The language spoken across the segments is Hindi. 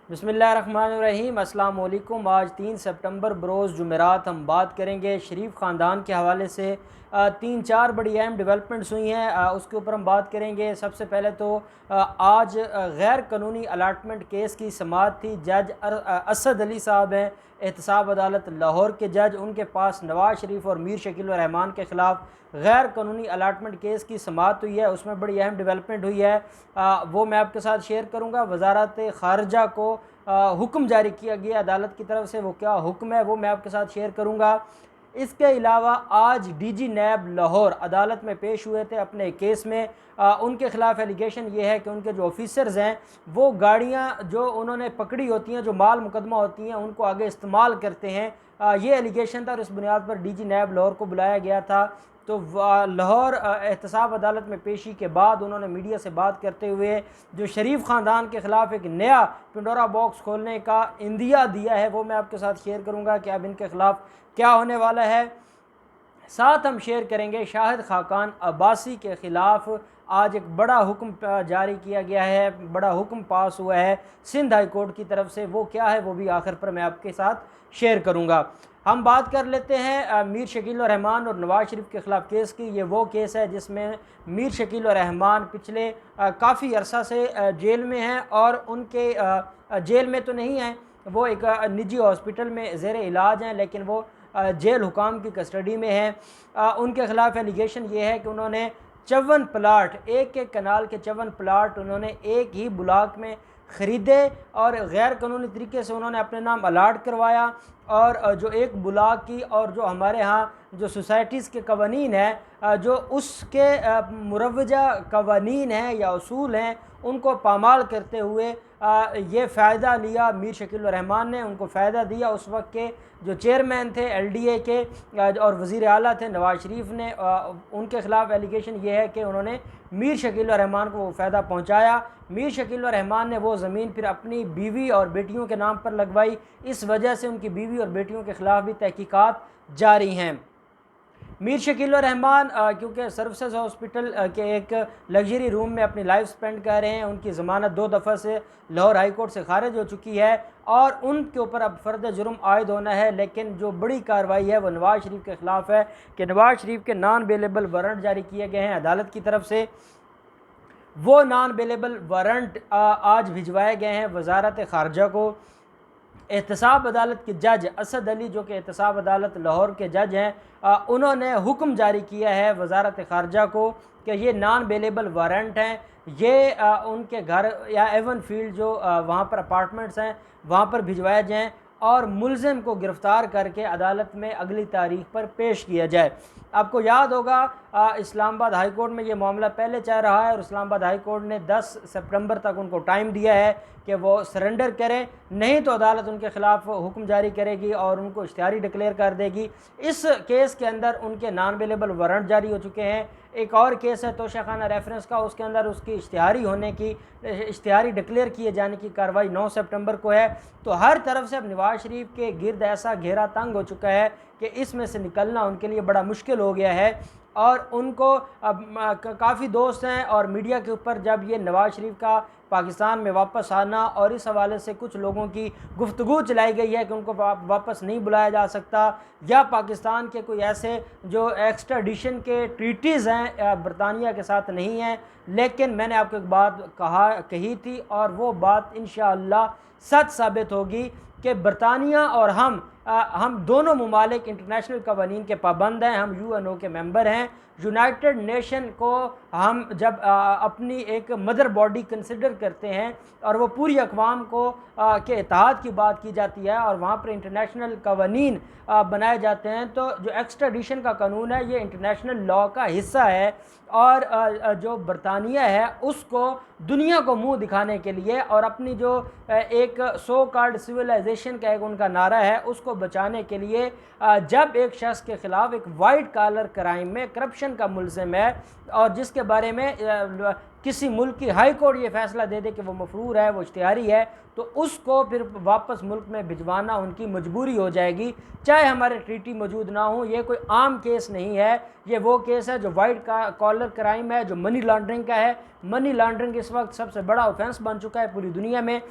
बिस्मिल्लाहिर्रहमानिर्रहीम। अस्सलाम वालेकुम। आज 3 सितंबर बरोज़ जुमेरात हम बात करेंगे शरीफ ख़ानदान के हवाले से। 3-4 बड़ी अहम डेवलपमेंट्स हुई हैं, उसके ऊपर हम बात करेंगे। सबसे पहले तो आज गैर कानूनी अलाटमेंट केस की समाअत थी। जज असद अली साहब हैं, एहतसाब अदालत लाहौर के जज। उनके पास नवाज़ शरीफ और मीर शकील और रहमान के ख़िलाफ़ गैर कानूनी अलाटमेंट केस की समाअत हुई है। उसमें बड़ी अहम डेवलपमेंट हुई है, वो मैं आपके साथ शेयर करूँगा। वजारत ख़ारजा को हुक्म जारी किया गया अदालत की तरफ से, वो क्या हुक्म है वो मैं आपके साथ शेयर करूँगा। इसके अलावा आज डीजी नैब लाहौर अदालत में पेश हुए थे अपने केस में। उनके ख़िलाफ़ एलिगेशन ये है कि उनके जो ऑफिसर्स हैं वो गाड़ियाँ जो उन्होंने पकड़ी होती हैं, जो माल मुकदमा होती हैं, उनको आगे इस्तेमाल करते हैं। ये एलिगेशन था और इस बुनियाद पर डीजी नैब लाहौर को बुलाया गया था। तो लाहौर एहतसाब अदालत में पेशी के बाद उन्होंने मीडिया से बात करते हुए जो शरीफ ख़ानदान के ख़िलाफ़ एक नया पिंडोरा बॉक्स खोलने का इंदिया दिया है, वो मैं आपके साथ शेयर करूँगा कि अब इनके ख़िलाफ़ क्या होने वाला है। साथ हम शेयर करेंगे शाहिद खाकान अब्बासी के ख़िलाफ़ आज एक बड़ा हुक्म जारी किया गया है, बड़ा हुक्म पास हुआ है सिंध हाई कोर्ट की तरफ से। वो क्या है वो भी आखिर पर मैं आपके साथ शेयर करूँगा। हम बात कर लेते हैं मीर शकील और रहमान और नवाज़ शरीफ के ख़िलाफ़ केस की। ये वो केस है जिसमें मीर शकील और रहमान पिछले काफ़ी अरसा से जेल में हैं, और उनके जेल में तो नहीं हैं, वो एक निजी हॉस्पिटल में ज़ेर इलाज हैं, लेकिन वो जेल हुकाम की कस्टडी में हैं। उनके ख़िलाफ़ एलिगेशन ये है कि उन्होंने 54 प्लाट, एक एक कनाल के 54 प्लाट उन्होंने एक ही ब्लॉक में ख़रीदे और गैर कानूनी तरीके से उन्होंने अपने नाम अलाट करवाया। और जो एक ब्लॉक की और जो हमारे यहाँ जो सोसाइटीज़ के कवानीन हैं, जो उसके मुरवजा कवानीन हैं या उसूल हैं, उनको पामाल करते हुए ये फ़ायदा लिया। मीर शकील रहमान ने उनको फ़ायदा दिया। उस वक्त के जो चेयरमैन थे LDA के और वज़ीर आला थे नवाज़ शरीफ ने, उनके ख़िलाफ़ एलिगेशन ये है कि उन्होंने मीर शकील रहमान को वो फ़ायदा पहुँचाया। मीर शकील रहमान ने वो ज़मीन फिर अपनी बीवी और बेटियों के नाम पर लगवाई। इस वजह से उनकी बीवी और बेटियों के ख़िलाफ़ भी तहकीकात जारी हैं। मीर शकील रहमान क्योंकि सर्विसेज हॉस्पिटल के एक लग्जरी रूम में अपनी लाइफ स्पेंड कर रहे हैं, उनकी ज़मानत 2 दफ़ा से लाहौर हाई कोर्ट से खारिज हो चुकी है और उनके ऊपर अब फ़र्द जुर्म आयद होना है। लेकिन जो बड़ी कार्रवाई है वो नवाज़ शरीफ के ख़िलाफ़ है कि नवाज़ शरीफ के नॉन बेलेबल वारंट जारी किए गए हैं अदालत की तरफ से। वो नॉन बेलेबल वारंट आज भिजवाए गए हैं वजारत ख़ारजा को। एहतसाब अदालत के जज असद अली, जो कि एहतसाब अदालत लाहौर के जज हैं, उन्होंने हुक्म जारी किया है वजारत ख़ारजा को कि ये नॉन बेलेबल वारंट हैं, ये उनके घर या एवन फील्ड जो वहाँ पर अपार्टमेंट्स हैं वहाँ पर भिजवाए जाएँ और मुलज़िम को गिरफ़्तार करके अदालत में अगली तारीख पर पेश किया जाए। आपको याद होगा इस्लामाबाद हाई कोर्ट में ये मामला पहले चल रहा है और इस्लामाबाद हाई कोर्ट ने 10 सितंबर तक उनको टाइम दिया है कि वो सरेंडर करें, नहीं तो अदालत उनके ख़िलाफ़ हुक्म जारी करेगी और उनको इश्तिहारी डिक्लेयर कर देगी। इस केस के अंदर उनके नॉन बेलेबल वारंट जारी हो चुके हैं। एक और केस है तोशाखाना रेफरेंस का, उसके अंदर उसकी इश्तिहारी होने की, इश्तिहारी डिक्लेयर किए जाने की कार्रवाई 9 सितंबर को है। तो हर तरफ से अब नवाज़ शरीफ के गिर्द ऐसा घेरा तंग हो चुका है कि इसमें से निकलना उनके लिए बड़ा मुश्किल हो गया है। और उनको अब काफ़ी दोस्त हैं और मीडिया के ऊपर जब ये नवाज़ शरीफ का पाकिस्तान में वापस आना और इस हवाले से कुछ लोगों की गुफ्तगू चलाई गई है कि उनको वापस नहीं बुलाया जा सकता, या पाकिस्तान के कोई ऐसे जो एक्स्ट्राडिशन के ट्रीटीज़ हैं बरतानिया के साथ नहीं हैं। लेकिन मैंने आपको एक बात कही थी और वो बात इंशाअल्लाह सच साबित होगी कि बरतानिया और हम दोनों ममालिक इंटरनेशनल कवानीन के पाबंद हैं, हम UNO के मेंबर हैं। यूनाइटेड नेशन को हम जब अपनी एक मदर बॉडी कंसिडर करते हैं और वो पूरी अक़वाम को के इत्तेहाद की बात की जाती है और वहाँ पर इंटरनेशनल कवानीन बनाए जाते हैं, तो जो एक्स्ट्राडिशन का कानून है ये इंटरनेशनल लॉ का हिस्सा है। और जो बरतानिया है उसको दुनिया को मुंह दिखाने के लिए और अपनी जो एक सो कॉल्ड सिविलाइजेशन का एक उनका नारा है उसको बचाने के लिए, जब एक शख्स के ख़िलाफ़ एक वाइट कॉलर क्राइम में करप्शन का मुल्ज़िम है और जिसके बारे में किसी मुल्क की हाई कोर्ट ये फ़ैसला दे दे कि वो मफरूर है, वो इश्तिहारी है, तो उसको फिर वापस मुल्क में भिजवाना उनकी मजबूरी हो जाएगी, चाहे हमारे ट्रीटी मौजूद ना हो। ये कोई आम केस नहीं है, ये वो केस है जो वाइट कॉलर क्राइम है, जो मनी लॉन्ड्रिंग का है। मनी लॉन्ड्रिंग इस वक्त सबसे बड़ा ऑफेंस बन चुका है पूरी दुनिया में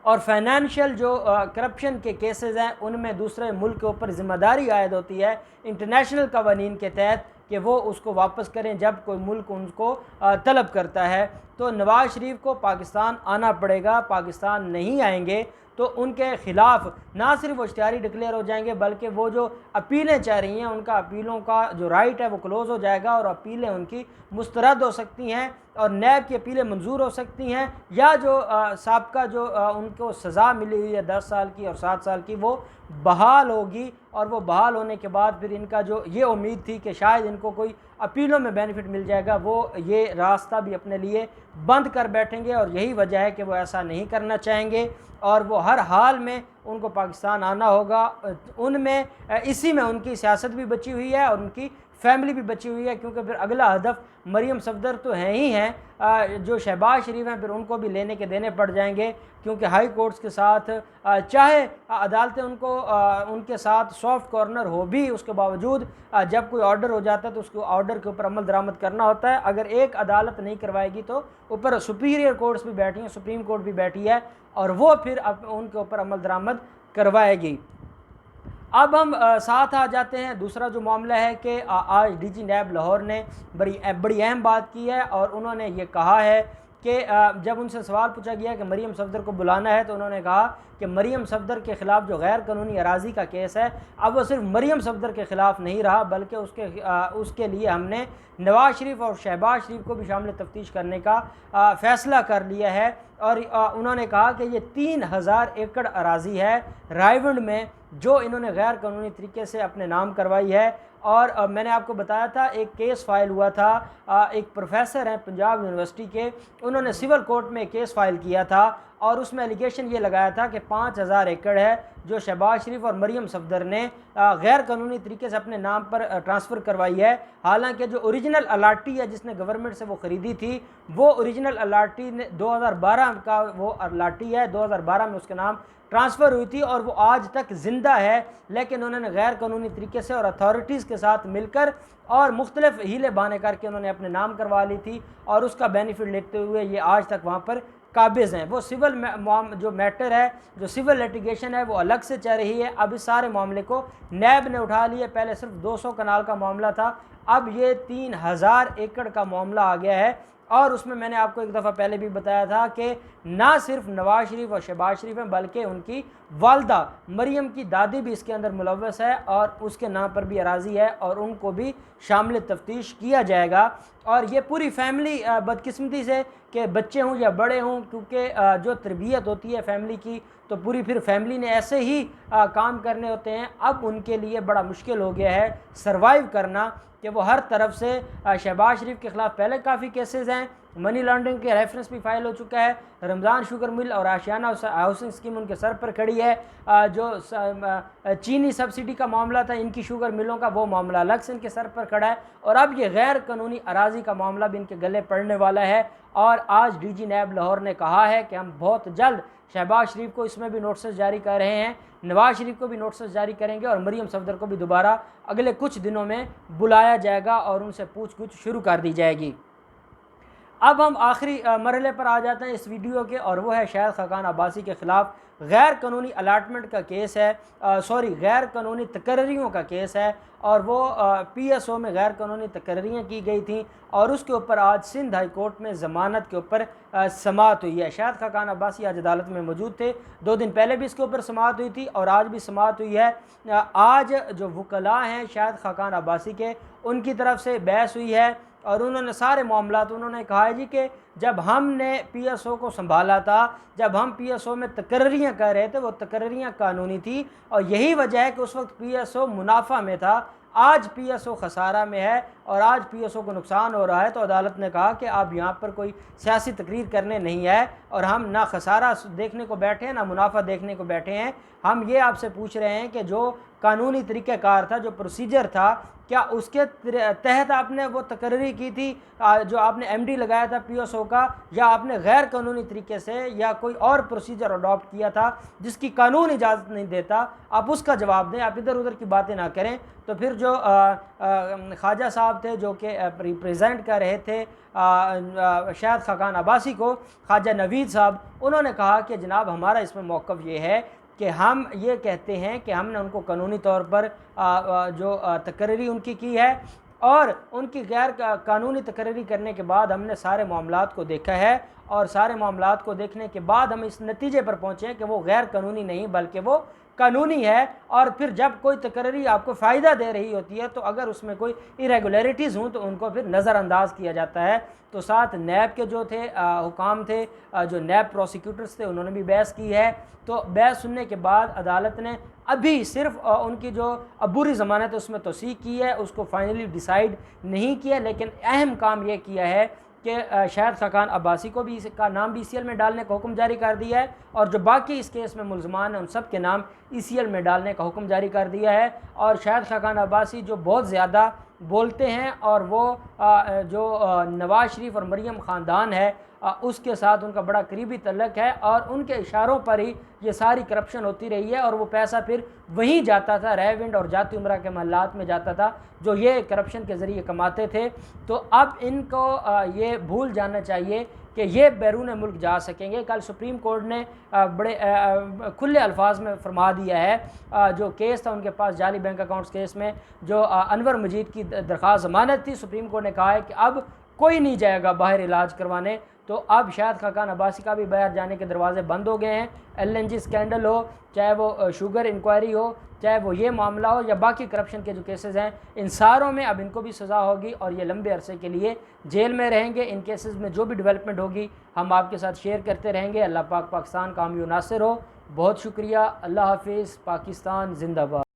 और फाइनेंशियल जो करप्शन के केसेस हैं उनमें दूसरे मुल्क के ऊपर ज़िम्मेदारी आयद होती है इंटरनेशनल कवानीन के तहत कि वो उसको वापस करें जब कोई मुल्क उनको तलब करता है। तो नवाज़ शरीफ को पाकिस्तान आना पड़ेगा। पाकिस्तान नहीं आएंगे तो उनके ख़िलाफ़ ना सिर्फ वो इश्तिहारी डिक्लेयर हो जाएंगे बल्कि वो जो अपीलें चाह रही हैं उनका अपीलों का जो राइट है वो क्लोज़ हो जाएगा और अपीलें उनकी मुस्तरद हो सकती हैं और नैब की अपीलें मंजूर हो सकती हैं, या जो साबका जो उनको सज़ा मिली हुई है 10 साल की और 7 साल की वो बहाल होगी। और वो बहाल होने के बाद फिर इनका जो ये उम्मीद थी कि शायद इनको कोई अपीलों में बेनिफिट मिल जाएगा, वो ये रास्ता भी अपने लिए बंद कर बैठेंगे। और यही वजह है कि वो ऐसा नहीं करना चाहेंगे और वो हर हाल में उनको पाकिस्तान आना होगा। उनमें इसी में उनकी सियासत भी बची हुई है और उनकी फैमिली भी बची हुई है, क्योंकि फिर अगला हदफ मरीम सफदर तो हैं ही हैं, जो शहबाज शरीफ हैं फिर उनको भी लेने के देने पड़ जाएंगे, क्योंकि हाई कोर्ट्स के साथ चाहे अदालतें उनको उनके साथ सॉफ्ट कॉर्नर हो भी, उसके बावजूद जब कोई ऑर्डर हो जाता है तो उसको ऑर्डर के ऊपर अमल दरामद करना होता है। अगर एक अदालत नहीं करवाएगी तो ऊपर सुपीरियर कोर्ट्स भी बैठी हैं, सुप्रीम कोर्ट भी बैठी है और वो फिर उनके ऊपर अमल दरामद करवाएगी। अब हम साथ आ जाते हैं। दूसरा जो मामला है कि आज डीजी नैब लाहौर ने बड़ी अहम बात की है और उन्होंने ये कहा है कि जब उनसे सवाल पूछा गया कि मरीम सफदर को बुलाना है तो उन्होंने कहा कि मरीम सफदर के ख़िलाफ़ जो गैर कानूनी अराज़ी का केस है अब वो सिर्फ मरीम सफदर के ख़िलाफ़ नहीं रहा बल्कि उसके लिए हमने नवाज़ शरीफ और शहबाज शरीफ को भी शामिल तफ्तीश करने का फ़ैसला कर लिया है। और उन्होंने कहा कि ये 3000 एकड़ अराज़ी है रायवंड में जो इन्होंने गैर कानूनी तरीके से अपने नाम करवाई है। और मैंने आपको बताया था एक केस फाइल हुआ था, एक प्रोफेसर हैं पंजाब यूनिवर्सिटी के, उन्होंने सिविल कोर्ट में केस फाइल किया था और उसमें एलिगेशन ये लगाया था कि 5000 एकड़ है जो शहबाज शरीफ और मरीम सफदर ने गैर कानूनी तरीके से अपने नाम पर ट्रांसफ़र करवाई है। हालांकि जो ओरिजिनल अलाटी है जिसने गवर्नमेंट से वो ख़रीदी थी वो ओरिजिनल अलाटी ने 2012 का वो अलाटी है, 2012 में उसके नाम ट्रांसफ़र हुई थी और वो आज तक ज़िंदा है, लेकिन उन्होंने गैर कानूनी तरीके से और अथॉरिटीज़ के साथ मिलकर और मुख्तलिफ हीले बहाने करके उन्होंने अपने नाम करवा ली थी और उसका बेनिफिट लेते हुए ये आज तक वहाँ पर काबिज़ हैं। वो सिविल जो मैटर है, जो सिविल लिटिगेशन है वो अलग से चल रही है। अब इस सारे मामले को नैब ने उठा लिया। पहले सिर्फ 200 कनाल का मामला था, अब ये 3000 एकड़ का मामला आ गया है। और उसमें मैंने आपको एक दफ़ा पहले भी बताया था कि ना सिर्फ नवाज़ शरीफ और शहबाज शरीफ हैं बल्कि उनकी वालदा मरियम की दादी भी इसके अंदर मुलव्वस है और उसके नाम पर भी अराज़ी है और उनको भी शामिल तफ्तीश किया जाएगा। और ये पूरी फैमिली बदकिस्मती से कि बच्चे हों या बड़े हों, क्योंकि जो तरबियत होती है फैमिली की तो पूरी फिर फैमिली ने ऐसे ही काम करने होते हैं। अब उनके लिए बड़ा मुश्किल हो गया है सर्वाइव करना कि वो हर तरफ से शहबाज शरीफ के ख़िलाफ़ पहले काफ़ी केसेस हैं, मनी लॉन्ड्रिंग के रेफरेंस भी फाइल हो चुका है, रमज़ान शुगर मिल और आशियाना हाउसिंग स्कीम उनके सर पर खड़ी है, जो चीनी सब्सिडी का मामला था इनकी शुगर मिलों का वो मामला अलग से इनके सर पर खड़ा है और अब ये गैर कानूनी अराज़ी का मामला भी इनके गले पड़ने वाला है। और आज डीजी नैब लाहौर ने कहा है कि हम बहुत जल्द शहबाज शरीफ को इसमें भी नोटिस जारी कर रहे हैं, नवाज़ शरीफ को भी नोटिस जारी करेंगे और मरीम सफदर को भी दोबारा अगले कुछ दिनों में बुलाया जाएगा और उनसे पूछ-गुछ शुरू कर दी जाएगी। अब हम आखिरी मरहले पर आ जाते हैं इस वीडियो के और वो है शाहिद खाकान अब्बासी के ख़िलाफ़ गैर कानूनी अलाटमेंट का केस है, गैर कानूनी तकर्रियों का केस है और वो PSO में गैर कानूनी तकर्रियाँ की गई थी और उसके ऊपर आज सिंध हाई कोर्ट में ज़मानत के ऊपर समाअत हुई है। शाहिद खाकान अब्बासी आज अदालत में मौजूद थे, 2 दिन पहले भी इसके ऊपर समाअत हुई थी और आज भी समाअत हुई है। आज जो वकला हैं शाहिद खाकान अब्बासी के उनकी तरफ से बहस हुई है और उन्होंने सारे मामलात उन्होंने कहा है जी कि जब हमने PSO को संभाला था, जब हम PSO में तकर्रियाँ कर रहे थे वो तकर्रियाँ कानूनी थी और यही वजह है कि उस वक्त PSO मुनाफा में था, आज PSO खसारा में है और आज PSO को नुकसान हो रहा है। तो अदालत ने कहा कि आप यहाँ पर कोई सियासी तकरीर करने नहीं है और हम ना खसारा देखने को बैठे हैं ना मुनाफा देखने को बैठे हैं। हम ये आपसे पूछ रहे हैं कि जो कानूनी तरीक़ाकार था, जो प्रोसीजर था, क्या उसके तहत आपने वो तकर्री की थी जो आपने MD लगाया था PSO का, या आपने गैर कानूनी तरीके से या कोई और प्रोसीजर अडॉप्ट किया था जिसकी कानून इजाज़त नहीं देता? आप उसका जवाब दें, आप इधर उधर की बातें ना करें। तो फिर जो ख्वाजा साहब साहब थे जो कि रिप्रेजेंट कर रहे थे शाहिद खाकान अब्बासी को, ख्वाजा नवीद साहब, उन्होंने कहा कि जनाब हमारा इसमें मौक़िफ़ ये है कि हम ये कहते हैं कि हमने उनको कानूनी तौर पर जो तकर्री उनकी की है, और उनकी गैर कानूनी तकर्री करने के बाद हमने सारे मामलात को देखा है, और सारे मामलात को देखने के बाद हम इस नतीजे पर पहुँचे हैं कि वो गैर कानूनी नहीं बल्कि वो कानूनी है। और फिर जब कोई तकर्री आपको फ़ायदा दे रही होती है तो अगर उसमें कोई इरेगुलरिटीज़ हों तो उनको फिर नज़रअंदाज किया जाता है। तो साथ नैब के जो थे हुकाम थे, जो नैब प्रोसिक्यूटर्स थे, उन्होंने भी बहस की है। तो बहस सुनने के बाद अदालत ने अभी सिर्फ उनकी जो अबूरी ज़मानत है उसमें तौसीक़ की है, उसको फाइनली डिसाइड नहीं किया, लेकिन अहम काम यह किया है कि शाहिद खाकान अब्बासी को भी इसका नाम ECL में डालने का हुक्म जारी कर दिया है, और जो बाकी इस केस में मुलजमान हैं उन सब के नाम ECL में डालने का हुक्म जारी कर दिया है। और शाहिद खाकान अब्बासी जो बहुत ज़्यादा बोलते हैं, और वो जो नवाज़ शरीफ और मरीम ख़ानदान है उसके साथ उनका बड़ा करीबी तल्लक है, और उनके इशारों पर ही ये सारी करप्शन होती रही है, और वो पैसा फिर वहीं जाता था, रेविंड और जाती उम्रा के महल्लात में जाता था जो ये करप्शन के ज़रिए कमाते थे। तो अब इनको ये भूल जाना चाहिए कि ये बैरून मुल्क जा सकेंगे। कल सुप्रीम कोर्ट ने बड़े खुले अल्फाज में फरमा दिया है, जो केस था उनके पास जाली बैंक अकाउंट्स केस में, जो अनवर मजीद की दरख्वास्त ज़मानत थी, सुप्रीम कोर्ट ने कहा है कि अब कोई नहीं जाएगा बाहर इलाज करवाने। तो अब शाहिद खाकान अब्बासी का भी बाहर जाने के दरवाजे बंद हो गए हैं। LNG स्कैंडल हो, चाहे वो शुगर इंक्वायरी हो, चाहे वो ये मामला हो, या बाकी करप्शन के जो केसेस हैं, इन सारों में अब इनको भी सज़ा होगी और ये लंबे अरसे के लिए जेल में रहेंगे। इन केसेस में जो भी डेवलपमेंट होगी हम आपके साथ शेयर करते रहेंगे। अल्लाह पाक पाकिस्तान का हामी नासिर हो। बहुत शुक्रिया। अल्लाह हाफिज़। पाकिस्तान जिंदाबाद।